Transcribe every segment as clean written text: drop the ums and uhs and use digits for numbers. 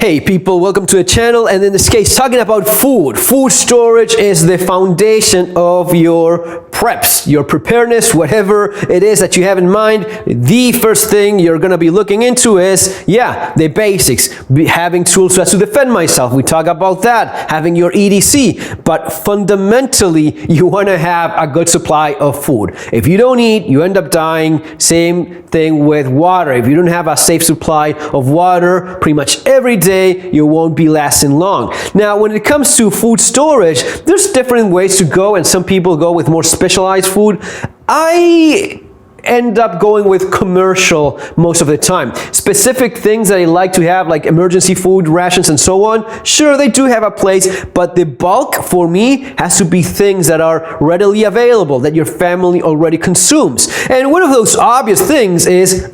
Hey people, welcome to the channel, and in this case talking about food. Food storage is the foundation of your preps, your preparedness, whatever it is that you have in mind. The first thing you're going to be looking into is, the basics. Having tools to defend myself. We talk about that. Having your EDC. But fundamentally, you want to have a good supply of food. If you don't eat, you end up dying. Same thing with water. If you don't have a safe supply of water, pretty much every day, you won't be lasting long. Now, when it comes to food storage, there's different ways to go, and some people go with more specialized food. I end up going with commercial most of the time. Specific things that I like to have, like emergency food rations and so on, sure, they do have a place, but the bulk for me has to be things that are readily available, that your family already consumes. And one of those obvious things is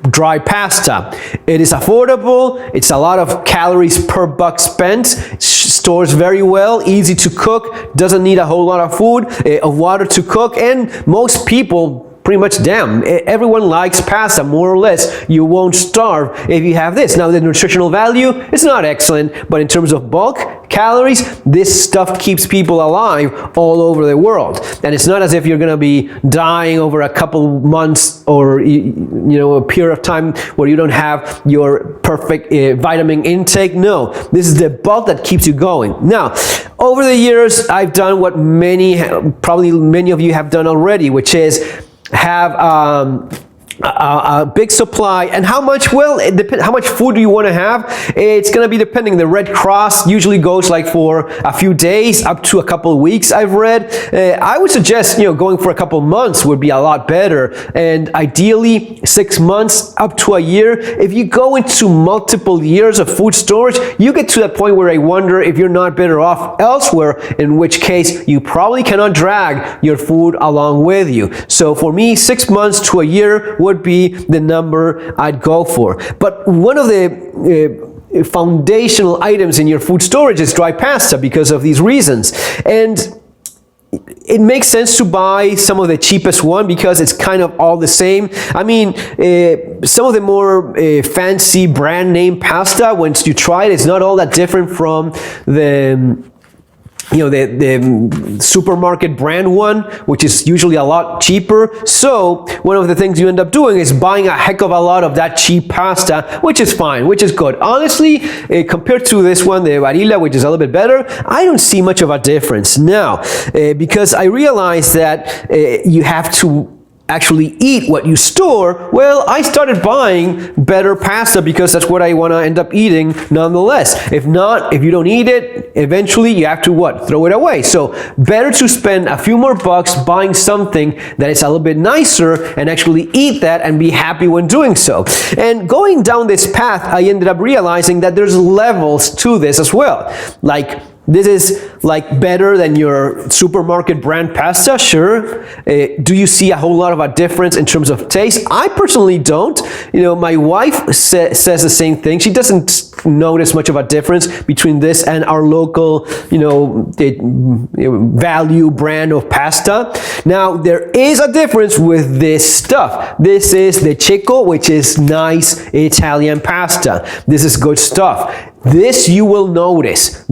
dry pasta. It is affordable, it's a lot of calories per buck spent, stores very well, easy to cook, doesn't need a whole lot of food, of water to cook, and most people pretty much, everyone likes pasta, more or less. You won't starve if you have this. Now, the nutritional value is not excellent, but in terms of bulk, calories, this stuff keeps people alive all over the world. And it's not as if you're going to be dying over a couple months or a period of time where you don't have your perfect vitamin intake. No, this is the bulk that keeps you going. Now, over the years, I've done what probably many of you have done already, which is have a big supply. And how much? Well, it depends. How much food do you want to have? It's going to be depending. The Red Cross usually goes like for a few days up to a couple of weeks, I've read. I would suggest going for a couple months would be a lot better, and ideally 6 months up to a year. If you go into multiple years of food storage, you get to that point where I wonder if you're not better off elsewhere, in which case you probably cannot drag your food along with you. So for me, 6 months to a year would be the number I'd go for. But one of the foundational items in your food storage is dry pasta because of these reasons. And it makes sense to buy some of the cheapest one because it's kind of all the same. I mean, some of the more fancy brand name pasta, once you try it, it's not all that different from the supermarket brand one, which is usually a lot cheaper. So one of the things you end up doing is buying a heck of a lot of that cheap pasta, which is fine, which is good. Honestly, compared to this one, the Varilla, which is a little bit better, I don't see much of a difference now, because I realize that you have to actually eat what you store. Well, I started buying better pasta because that's what I want to end up eating nonetheless. If not, if you don't eat it, eventually you have to what? Throw it away. So better to spend a few more bucks buying something that is a little bit nicer and actually eat that and be happy when doing so. And going down this path, I ended up realizing that there's levels to this as well. Like, this is like better than your supermarket brand pasta, sure. Do you see a whole lot of a difference in terms of taste? I personally don't. My wife says the same thing. She doesn't notice much of a difference between this and our local, value brand of pasta. Now, there is a difference with this stuff. This is the Checo, which is nice Italian pasta. This is good stuff. This you will notice.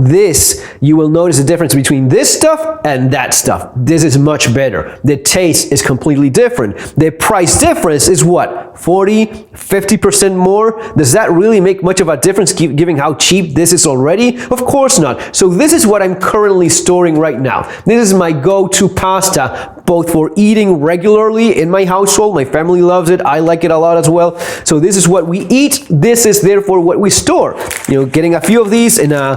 You will notice the difference between this stuff and that stuff. This is much better. The taste is completely different. The price difference is what? 40, 50% more? Does that really make much of a difference given how cheap this is already? Of course not. So this is what I'm currently storing right now. This is my go-to pasta, both for eating regularly in my household. My family loves it. I like it a lot as well. So this is what we eat. This is therefore what we store. Getting a few of these in a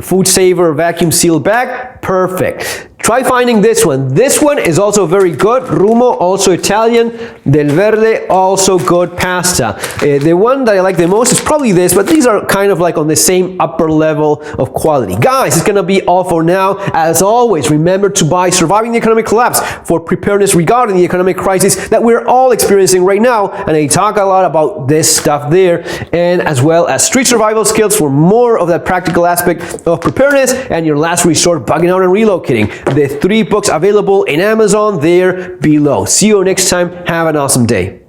food saver vacuum sealed bag, perfect. Try finding this one. This one is also very good. Rumo, also Italian. Del Verde, also good pasta. The one that I like the most is probably this, but these are kind of like on the same upper level of quality. Guys, it's gonna be all for now. As always, remember to buy Surviving the Economic Collapse for preparedness regarding the economic crisis that we're all experiencing right now. And I talk a lot about this stuff there, and as well as street survival skills for more of that practical aspect of preparedness and your last resort, bugging out and relocating. The 3 books available in Amazon there below. See you next time. Have an awesome day.